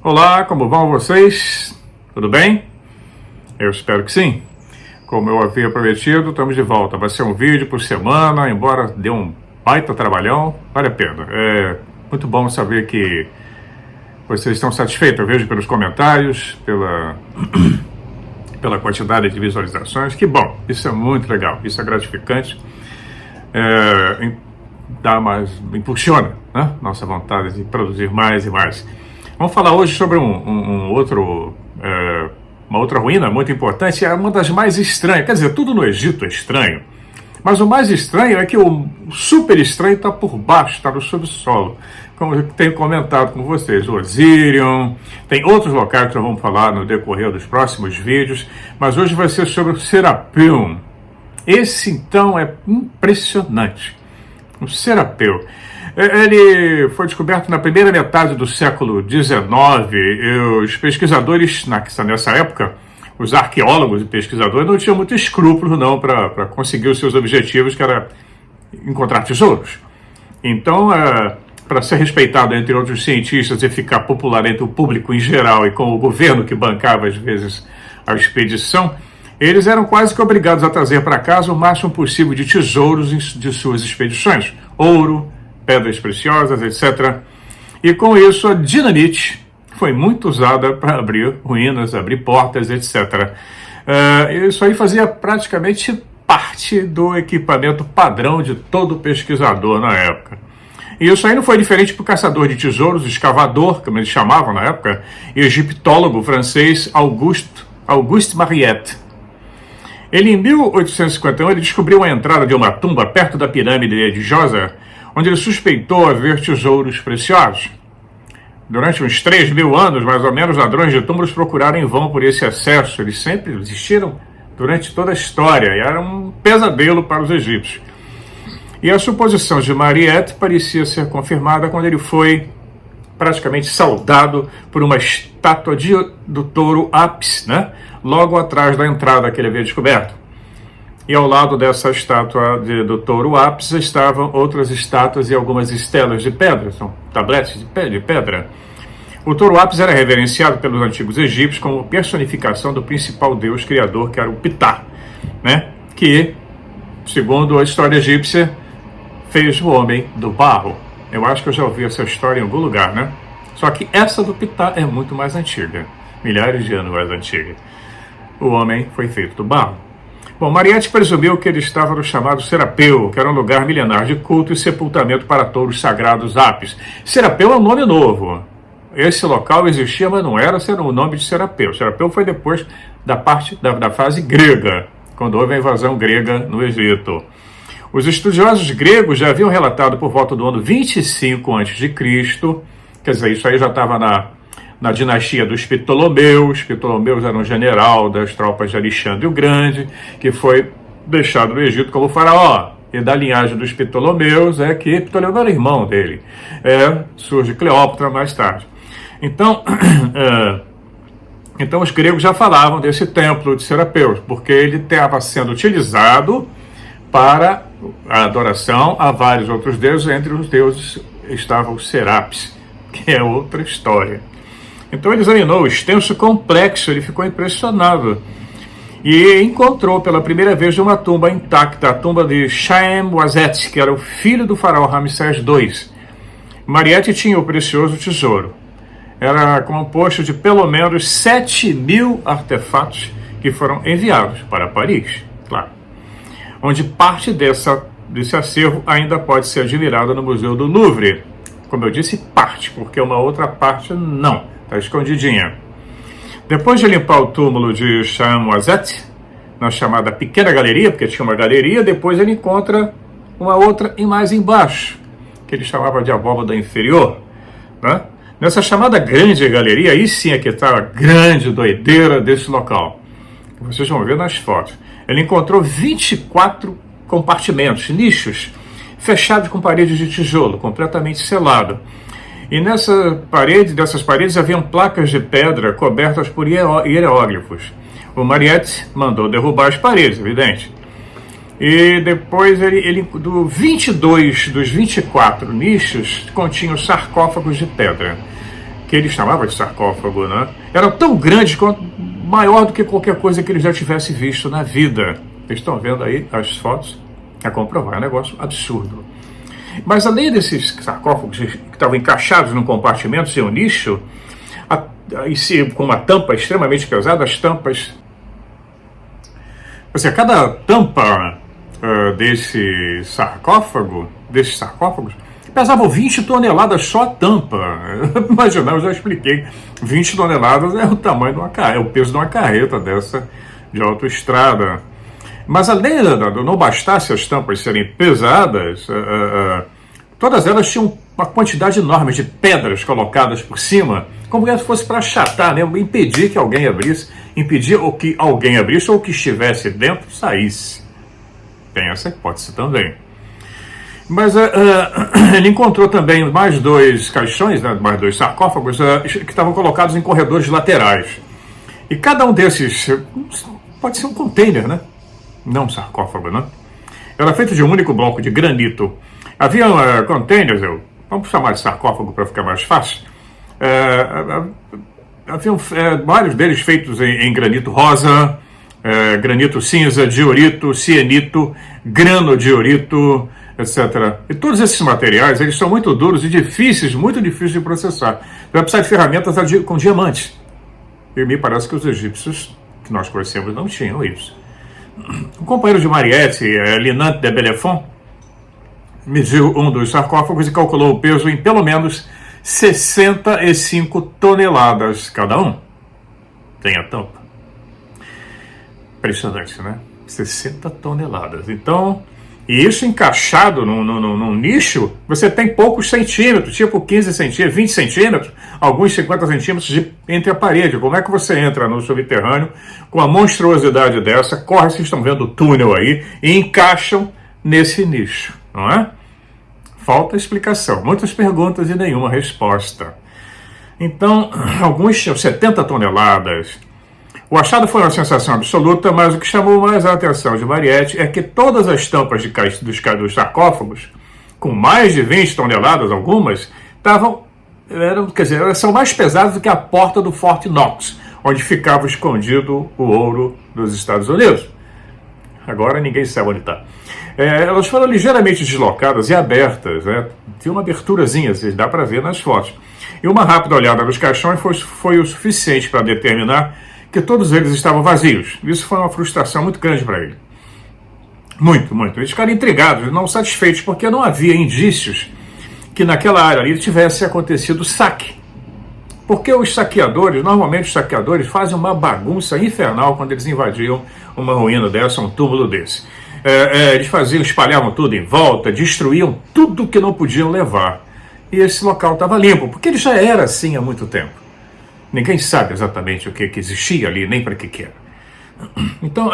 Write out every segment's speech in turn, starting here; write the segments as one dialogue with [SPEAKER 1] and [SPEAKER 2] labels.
[SPEAKER 1] Olá, como vão vocês? Tudo bem? Eu espero que sim. Como eu havia prometido, estamos de volta. Vai ser um vídeo por semana, embora dê um baita trabalhão, vale a pena. É muito bom saber que vocês estão satisfeitos. Eu vejo pelos comentários, pela quantidade de visualizações. Que bom, isso é muito legal, isso é gratificante. Impulsiona, né? Nossa vontade de produzir mais e mais. Vamos falar hoje sobre uma outra ruína muito importante, é uma das mais estranhas. Quer dizer, tudo no Egito é estranho, mas o mais estranho é que o super estranho está por baixo, está no subsolo. Como eu tenho comentado com vocês, o Osirion, tem outros locais que nós vamos falar no decorrer dos próximos vídeos, mas hoje vai ser sobre o Serapeu. Esse, então, é impressionante. O Serapeu. Ele foi descoberto na primeira metade do século XIX. Os pesquisadores, nessa época, os arqueólogos e pesquisadores não tinham muito escrúpulo não para conseguir os seus objetivos, que era encontrar tesouros. Então, para ser respeitado entre outros cientistas e ficar popular entre o público em geral e com o governo que bancava, às vezes, a expedição, eles eram quase que obrigados a trazer para casa o máximo possível de tesouros de suas expedições. Ouro, pedras preciosas, etc. E com isso, a dinamite foi muito usada para abrir ruínas, abrir portas, etc. Isso aí fazia praticamente parte do equipamento padrão de todo pesquisador na época. E isso aí não foi diferente para o caçador de tesouros, escavador, como eles chamavam na época, e egiptólogo francês Auguste Mariette. Ele, em 1851, ele descobriu a entrada de uma tumba perto da pirâmide de Djoser, onde ele suspeitou haver tesouros preciosos. Durante uns 3.000 anos, mais ou menos, ladrões de túmulos procuraram em vão por esse acesso. Eles sempre existiram durante toda a história e era um pesadelo para os egípcios. E a suposição de Mariette parecia ser confirmada quando ele foi praticamente saudado por uma estátua do touro Apis, né? Logo atrás da entrada que ele havia descoberto. E ao lado dessa estátua do touro Apis estavam outras estátuas e algumas estelas de pedra, são tabletes de pedra. O touro Apis era reverenciado pelos antigos egípcios como personificação do principal deus criador, que era o Ptah, né? Que, segundo a história egípcia, fez o homem do barro. Eu acho que eu já ouvi essa história em algum lugar, né? Só que essa do Ptah é muito mais antiga, milhares de anos mais antiga. O homem foi feito do barro. Bom, Mariette presumiu que ele estava no chamado Serapeu, que era um lugar milenar de culto e sepultamento para touros sagrados Apis. Serapeu é um nome novo. Esse local existia, mas não era o nome de Serapeu. Serapeu foi depois da fase grega, quando houve a invasão grega no Egito. Os estudiosos gregos já haviam relatado por volta do ano 25 a.C., quer dizer, isso aí já estava na dinastia dos Ptolomeus. Ptolomeus era um general das tropas de Alexandre o Grande, que foi deixado no Egito como faraó. E da linhagem dos Ptolomeus é que Ptolomeu era irmão dele. Surge Cleópatra mais tarde. Então, então os gregos já falavam desse templo de Serapeu, porque ele estava sendo utilizado para a adoração a vários outros deuses. Entre os deuses estava o Serapis, que é outra história. Então ele examinou o extenso complexo, ele ficou impressionado e encontrou pela primeira vez uma tumba intacta, a tumba de Shem-Wazet, que era o filho do faraó Ramsés II. Mariette tinha o precioso tesouro. Era composto de pelo menos 7.000 artefatos que foram enviados para Paris, claro, onde parte desse acervo ainda pode ser admirada no Museu do Louvre. Como eu disse, parte, porque uma outra parte não. Está escondidinha. Depois de limpar o túmulo de Shem-Wazet, na chamada Pequena Galeria, porque tinha uma galeria, depois ele encontra uma outra e mais embaixo, que ele chamava de abóbada inferior, né? Nessa chamada Grande Galeria, aí sim é que está a grande doideira desse local. Vocês vão ver nas fotos. Ele encontrou 24 compartimentos, nichos, fechados com paredes de tijolo, completamente selado. E dessas paredes haviam placas de pedra cobertas por hieróglifos. O Mariette mandou derrubar as paredes, evidente. E depois dos 24 nichos, continham sarcófagos de pedra. que ele chamava de sarcófago, né? Era tão grande quanto maior do que qualquer coisa que ele já tivesse visto na vida. Vocês estão vendo aí as fotos? É comprovar, é um negócio absurdo. Mas além desses sarcófagos que estavam encaixados num compartimento, sem um nicho, com uma tampa extremamente pesada, as tampas... Ou seja, cada tampa desses sarcófagos, pesavam 20 toneladas só a tampa. Imagina, eu já expliquei. 20 toneladas é o tamanho de uma carreta, é o peso de uma carreta dessa de autoestrada. Mas além de não bastasse as tampas serem pesadas, todas elas tinham uma quantidade enorme de pedras colocadas por cima, como se fosse para achatar, né? Impedir que alguém abrisse, impedir ou que alguém abrisse ou que estivesse dentro saísse. Tem essa hipótese também. Mas ele encontrou também mais 2 caixões, né, mais 2 sarcófagos que estavam colocados em corredores laterais. E cada um desses pode ser um container, né? Não um sarcófago, né? Era feito de um único bloco de granito. Havia containers, vamos chamar de sarcófago para ficar mais fácil. Haviam vários deles feitos em granito rosa, granito cinza, diorito, cianito, granodiorito, etc. E todos esses materiais, eles são muito duros e muito difíceis de processar. Vai precisar de ferramentas com diamantes. E me parece que os egípcios, que nós conhecemos, não tinham isso. O companheiro de Mariette, Linant de Bellefonds, mediu um dos sarcófagos e calculou o peso em pelo menos 65 toneladas cada um. Tem a tampa. Impressionante, né? 60 toneladas. Então, e isso encaixado num nicho, você tem poucos centímetros, tipo 15 centímetros, 20 centímetros, alguns 50 centímetros entre a parede. Como é que você entra no subterrâneo com uma monstruosidade dessa, corre, vocês estão vendo o túnel aí, e encaixam nesse nicho, não é? Falta explicação, muitas perguntas e nenhuma resposta. Então, alguns tinham 70 toneladas. O achado foi uma sensação absoluta, mas o que chamou mais a atenção de Mariette é que todas as tampas dos sarcófagos, com mais de 20 toneladas algumas, são mais pesadas do que a porta do Fort Knox, onde ficava escondido o ouro dos Estados Unidos. Agora ninguém sabe onde está. Elas foram ligeiramente deslocadas e abertas, né? Tinha uma aberturazinha, dá para ver nas fotos. E uma rápida olhada nos caixões foi o suficiente para determinar que todos eles estavam vazios. Isso foi uma frustração muito grande para ele. Muito, muito. Eles ficaram intrigados, não satisfeitos, porque não havia indícios que naquela área ali tivesse acontecido saque. Porque normalmente os saqueadores fazem uma bagunça infernal quando eles invadiam uma ruína dessa, um túmulo desse. Eles espalhavam tudo em volta, destruíam tudo que não podiam levar. E esse local estava limpo, porque ele já era assim há muito tempo. Ninguém sabe exatamente o que existia ali, nem para que era. Então,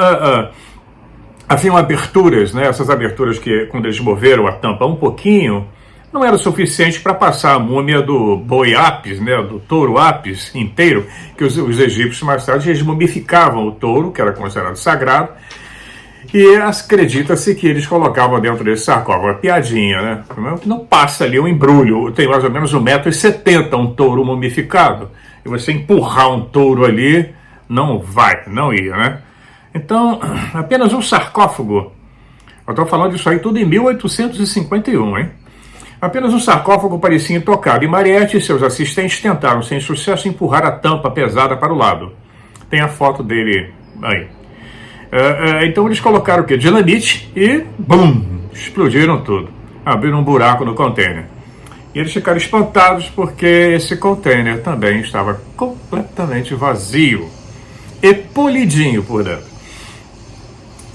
[SPEAKER 1] haviam aberturas, né? Essas aberturas que, quando eles moveram a tampa um pouquinho, não era suficiente para passar a múmia do boi Apis, né? Do touro Apis inteiro, que os egípcios mais tarde eles mumificavam o touro, que era considerado sagrado, e acredita-se que eles colocavam dentro desse sarcófago, uma piadinha, né? Não passa ali um embrulho, tem mais ou menos 1,70 m um touro mumificado. E você empurrar um touro ali, não ia, né? Então, apenas um sarcófago, eu estou falando disso aí tudo em 1851, hein? Apenas um sarcófago parecia intocado, e Mariette e seus assistentes tentaram, sem sucesso, empurrar a tampa pesada para o lado. Tem a foto dele aí. Então eles colocaram o quê? Dinamite e, bum, explodiram tudo. Abriram um buraco no container. E eles ficaram espantados porque esse container também estava completamente vazio e polidinho por dentro.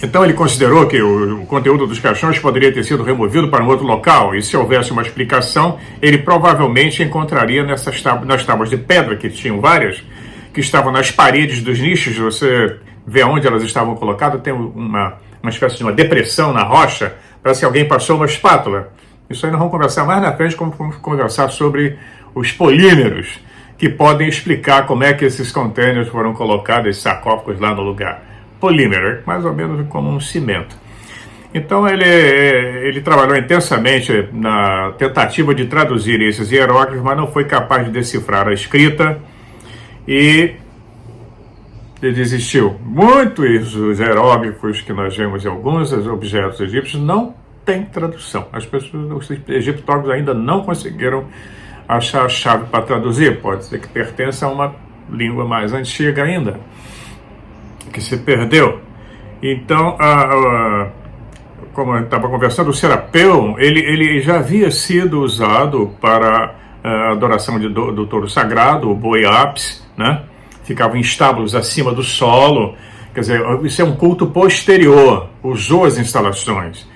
[SPEAKER 1] Então ele considerou que o conteúdo dos caixões poderia ter sido removido para um outro local, e se houvesse uma explicação, ele provavelmente encontraria nas tábuas de pedra, que tinham várias, que estavam nas paredes dos nichos. Você vê onde elas estavam colocadas, tem uma espécie de uma depressão na rocha, parece que alguém passou uma espátula. Isso aí nós vamos conversar mais na frente, como vamos conversar sobre os polímeros, que podem explicar como é que esses containers foram colocados, esses sarcófagos lá no lugar. Polímero, mais ou menos como um cimento. Então ele trabalhou intensamente na tentativa de traduzir esses hieróglifos, mas não foi capaz de decifrar a escrita e ele desistiu. Muitos dos hieróglifos que nós vemos em alguns objetos egípcios não têm tradução. Os egiptólogos ainda não conseguiram achar a chave para traduzir. Pode ser que pertença a uma língua mais antiga ainda, que se perdeu. Então, como eu estava conversando, o Serapeu, ele já havia sido usado para a adoração do touro sagrado, o boi ápis, né? Ficavam em estábulos acima do solo. Quer dizer, isso é um culto posterior, usou as instalações.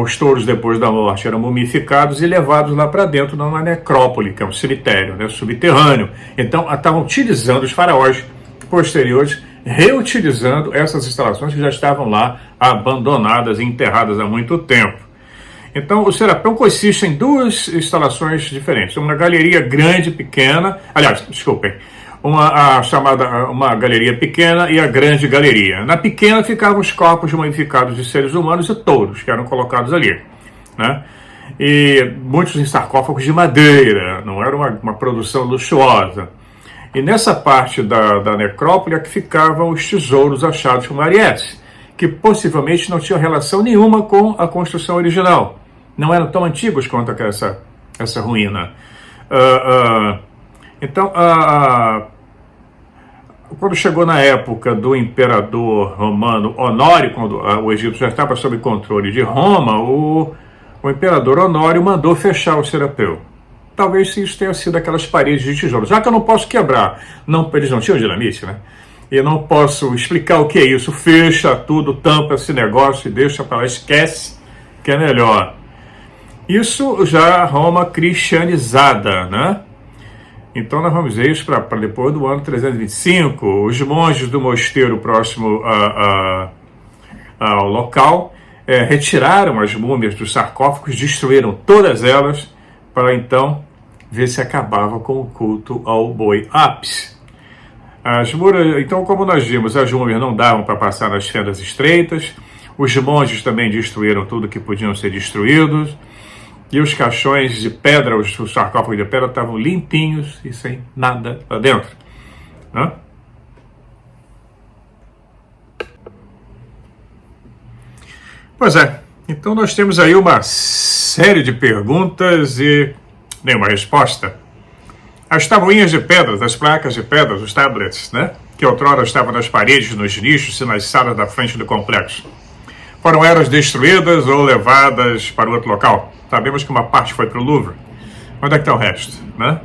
[SPEAKER 1] Os touros, depois da morte, eram mumificados e levados lá para dentro, numa necrópole, que é um cemitério, né, subterrâneo. Então, estavam utilizando os faraós posteriores, reutilizando essas instalações que já estavam lá abandonadas e enterradas há muito tempo. Então, o Serapeu consiste em duas instalações diferentes. Uma galeria grande, pequena, aliás, desculpem, uma galeria pequena e a grande galeria. Na pequena ficavam os corpos mumificados de seres humanos e touros, que eram colocados ali, né? E muitos em sarcófagos de madeira, não era uma produção luxuosa. E nessa parte da necrópole é que ficavam os tesouros achados por Mariette, que possivelmente não tinham relação nenhuma com a construção original. Não eram tão antigos quanto essa ruína. Então, quando chegou na época do imperador romano Honório, quando o Egito já estava sob controle de Roma, o imperador Honório mandou fechar o Serapeu. Talvez isso tenha sido aquelas paredes de tijolo. Já que eu não posso quebrar, eles não tinham dinamite, né? E eu não posso explicar o que é isso. Fecha tudo, tampa esse negócio e deixa para lá, esquece, que é melhor. Isso já Roma cristianizada, né? Então nós vamos ver isso para depois do ano 325. Os monges do mosteiro próximo ao local retiraram as múmias dos sarcófagos, destruíram todas elas, para então ver se acabava com o culto ao boi ápis. Então, como nós vimos, as múmias não davam para passar nas fendas estreitas, os monges também destruíram tudo que podiam ser destruídos, e os caixões de pedra, os sarcófagos de pedra estavam limpinhos e sem nada lá dentro, né? Pois é, então nós temos aí uma série de perguntas e nenhuma resposta. As tabuinhas de pedras, as placas de pedras, os tablets, né, que outrora estavam nas paredes, nos nichos e nas salas da frente do complexo, foram elas destruídas ou levadas para outro local? Sabemos que uma parte foi para o Louvre. Onde é que está o resto, né?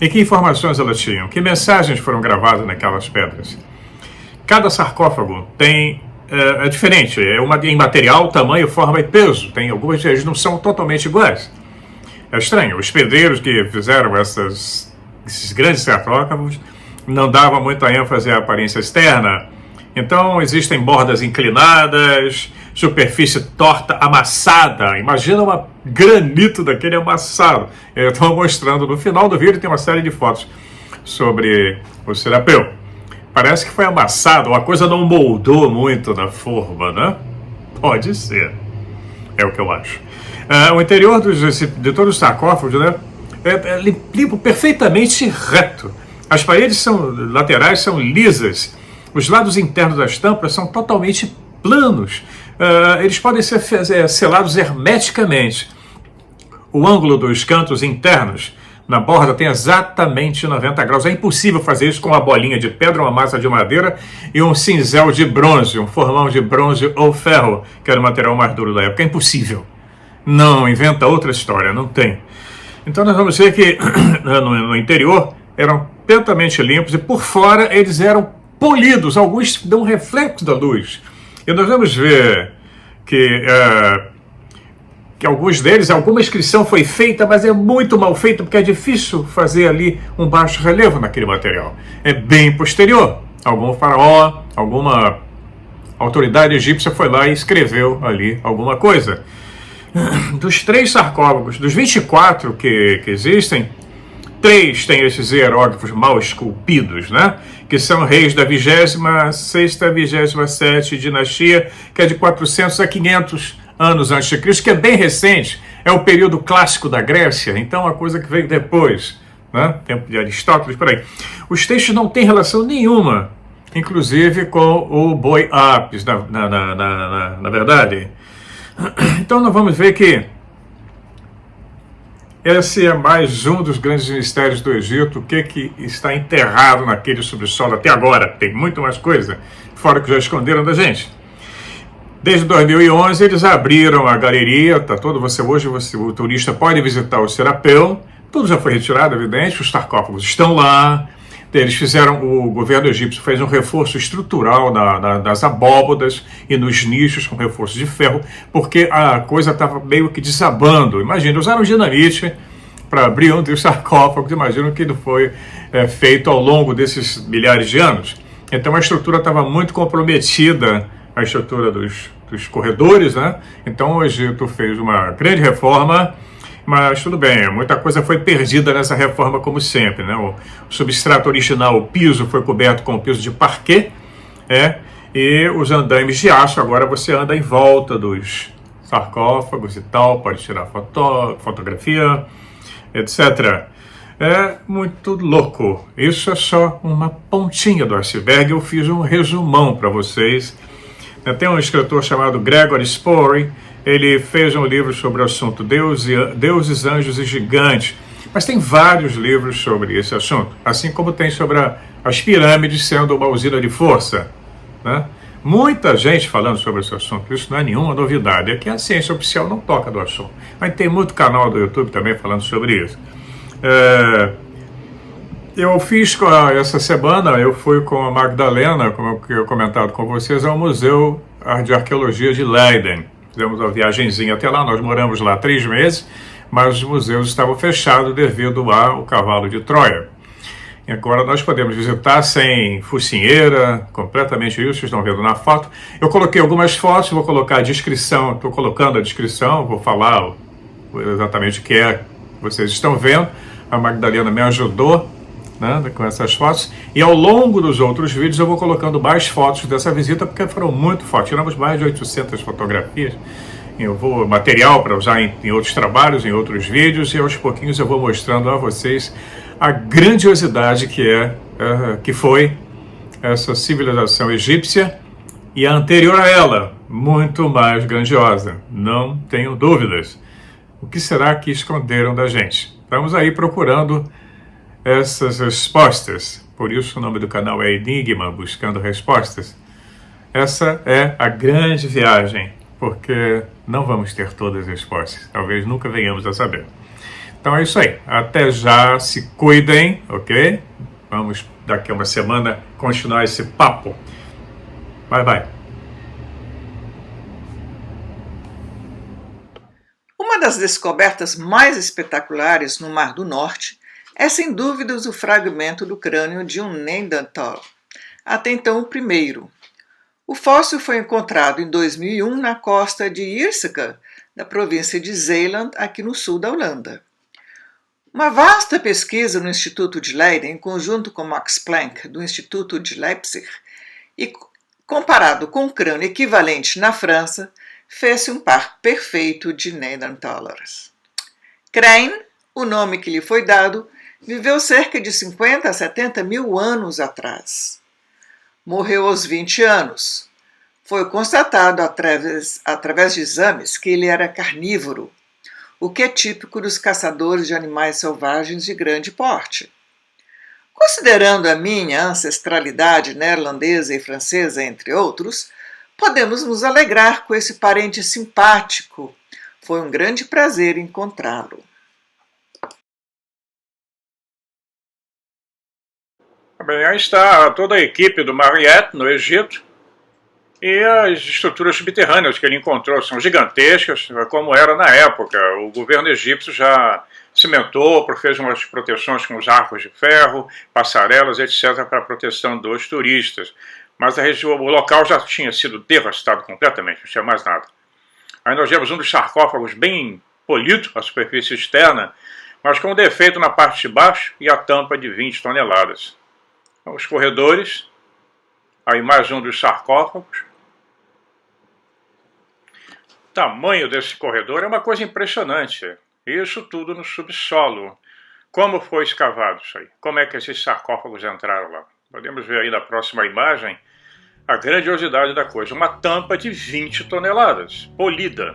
[SPEAKER 1] E que informações elas tinham? Que mensagens foram gravadas naquelas pedras? Cada sarcófago é diferente, em material, tamanho, forma e peso. Tem algumas que eles não são totalmente iguais. É estranho. Os pedreiros que fizeram esses grandes sarcófagos não davam muita ênfase à aparência externa. Então existem bordas inclinadas, superfície torta, amassada. Imagina um granito daquele amassado. Eu estou mostrando no final do vídeo, tem uma série de fotos sobre o Serapeu. Parece que foi amassado, a coisa não moldou muito na forma, né? Pode ser. É o que eu acho. O interior de todos os sarcófagos, né, é limpo, perfeitamente reto. As paredes laterais são lisas. Os lados internos das tampas são totalmente planos. Eles podem ser selados hermeticamente. O ângulo dos cantos internos na borda tem exatamente 90 graus. É impossível fazer isso com uma bolinha de pedra, uma massa de madeira e um cinzel de bronze, um formão de bronze ou ferro, que era o material mais duro da época. É impossível. Não, inventa outra história, não tem. Então nós vamos ver que no interior eram perfeitamente limpos e por fora eles eram polidos, alguns dão reflexo da luz. E nós vamos ver que alguns deles, alguma inscrição foi feita, mas é muito mal feita, porque é difícil fazer ali um baixo relevo naquele material. É bem posterior. Algum faraó, alguma autoridade egípcia foi lá e escreveu ali alguma coisa. Dos 3 sarcófagos, dos 24 que existem, Três tem esses hieróglifos mal esculpidos, né? Que são reis da 26ª a 27ª dinastia, que é de 400 a 500 anos antes de Cristo, que é bem recente, é o período clássico da Grécia, então a coisa que veio depois, né? Tempo de Aristóteles, por aí. Os textos não têm relação nenhuma, inclusive com o boi Apis, na verdade. Então nós vamos ver que esse é mais um dos grandes mistérios do Egito, o que está enterrado naquele subsolo até agora. Tem muito mais coisa, fora que já esconderam da gente. Desde 2011 eles abriram a galeria, tá todo, hoje o turista pode visitar o Serapeu, tudo já foi retirado, evidente, os sarcófagos estão lá. Eles fizeram, o governo egípcio fez um reforço estrutural nas abóbodas e nos nichos com reforço de ferro, porque a coisa estava meio que desabando. Imagina, usaram dinamite para abrir um dos sarcófagos, imagina que ele foi feito ao longo desses milhares de anos. Então a estrutura estava muito comprometida, a estrutura dos corredores, né? Então o Egito fez uma grande reforma, mas tudo bem, muita coisa foi perdida nessa reforma, como sempre, né? O substrato original, o piso, foi coberto com o piso de parquet, e os andaimes de aço. Agora você anda em volta dos sarcófagos e tal, pode tirar fotografia, etc. É muito louco. Isso é só uma pontinha do iceberg. Eu fiz um resumão para vocês. Tem um escritor chamado Gregory Sporey. Ele fez um livro sobre o assunto Deuses, Anjos e Gigantes. Mas tem vários livros sobre esse assunto, assim como tem sobre as pirâmides sendo uma usina de força, né? Muita gente falando sobre esse assunto, isso não é nenhuma novidade. É que a ciência oficial não toca do assunto. Mas tem muito canal do YouTube também falando sobre isso. Eu fiz essa semana, eu fui com a Magdalena, como eu comentado com vocês, ao Museu de Arqueologia de Leiden. Fizemos uma viagenzinha até lá, nós moramos lá 3 meses, mas os museus estavam fechados devido ao cavalo de Troia. E agora nós podemos visitar sem focinheira, completamente isso, vocês estão vendo na foto. Eu coloquei algumas fotos, vou colocar a descrição, estou colocando a descrição, vou falar exatamente o que é que vocês estão vendo. A Magdalena me ajudou, né, com essas fotos, e ao longo dos outros vídeos eu vou colocando mais fotos dessa visita, porque foram muito fotos, tiramos mais de 800 fotografias, eu vou material para usar em outros trabalhos, em outros vídeos, e aos pouquinhos eu vou mostrando a vocês a grandiosidade que foi essa civilização egípcia, e a anterior a ela, muito mais grandiosa, não tenho dúvidas. O que será que esconderam da gente? Estamos aí procurando essas respostas, por isso o nome do canal é Enigma, Buscando Respostas. Essa é a grande viagem, porque não vamos ter todas as respostas, talvez nunca venhamos a saber. Então é isso aí, até já, se cuidem, ok? Vamos daqui a uma semana continuar esse papo. Bye, bye.
[SPEAKER 2] Uma das descobertas mais espetaculares no Mar do Norte é sem dúvidas o fragmento do crânio de um Neanderthal, até então o primeiro. O fóssil foi encontrado em 2001 na costa de Ierseke, da província de Zeeland, aqui no sul da Holanda. Uma vasta pesquisa no Instituto de Leiden, em conjunto com Max Planck, do Instituto de Leipzig, e comparado com o crânio equivalente na França, fez-se um par perfeito de Neanderthalers. Crane, o nome que lhe foi dado, viveu cerca de 50 a 70 mil anos atrás. Morreu aos 20 anos. Foi constatado através de exames que ele era carnívoro, o que é típico dos caçadores de animais selvagens de grande porte. Considerando a minha ancestralidade neerlandesa e francesa, entre outros, podemos nos alegrar com esse parente simpático. Foi um grande prazer encontrá-lo.
[SPEAKER 1] Bem, aí está toda a equipe do Mariette, no Egito, e as estruturas subterrâneas que ele encontrou são gigantescas, como era na época. O governo egípcio já cimentou, fez umas proteções com os arcos de ferro, passarelas, etc., para a proteção dos turistas. Mas o local já tinha sido devastado completamente, não tinha mais nada. Aí nós vemos um dos sarcófagos bem polido, a superfície externa, mas com um defeito na parte de baixo e a tampa de 20 toneladas. Os corredores, aí mais um dos sarcófagos. O tamanho desse corredor é uma coisa impressionante. Isso tudo no subsolo. Como foi escavado isso aí? Como é que esses sarcófagos entraram lá? Podemos ver aí na próxima imagem a grandiosidade da coisa. Uma tampa de 20 toneladas, polida,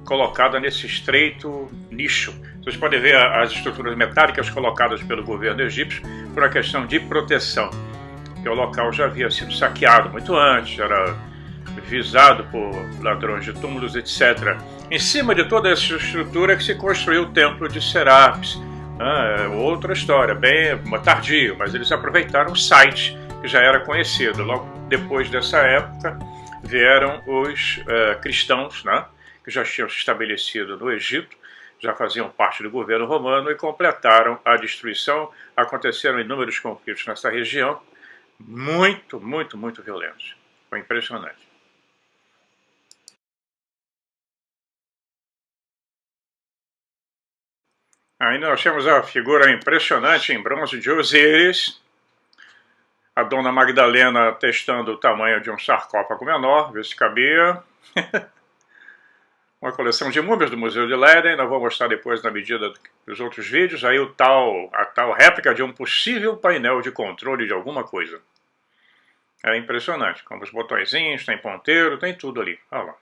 [SPEAKER 1] colocada nesse estreito nicho. Vocês podem ver as estruturas metálicas colocadas pelo governo egípcio por uma questão de proteção. Porque o local já havia sido saqueado muito antes, era visado por ladrões de túmulos, etc. Em cima de toda essa estrutura que se construiu o templo de Serapis. Outra história, bem tardio, mas eles aproveitaram o site que já era conhecido. Logo depois dessa época vieram os cristãos, né, que já tinham se estabelecido no Egito, já faziam parte do governo romano e completaram a destruição. Aconteceram inúmeros conflitos nessa região, muito violentos. Foi impressionante. Ainda nós temos a figura impressionante em bronze de Osíris, a Dona Magdalena testando o tamanho de um sarcófago menor, ver se cabia. Uma coleção de múmias do Museu de Leiden, eu vou mostrar depois na medida dos outros vídeos, aí a tal réplica de um possível painel de controle de alguma coisa. É impressionante, com os botõezinhos, tem ponteiro, tem tudo ali, olha lá.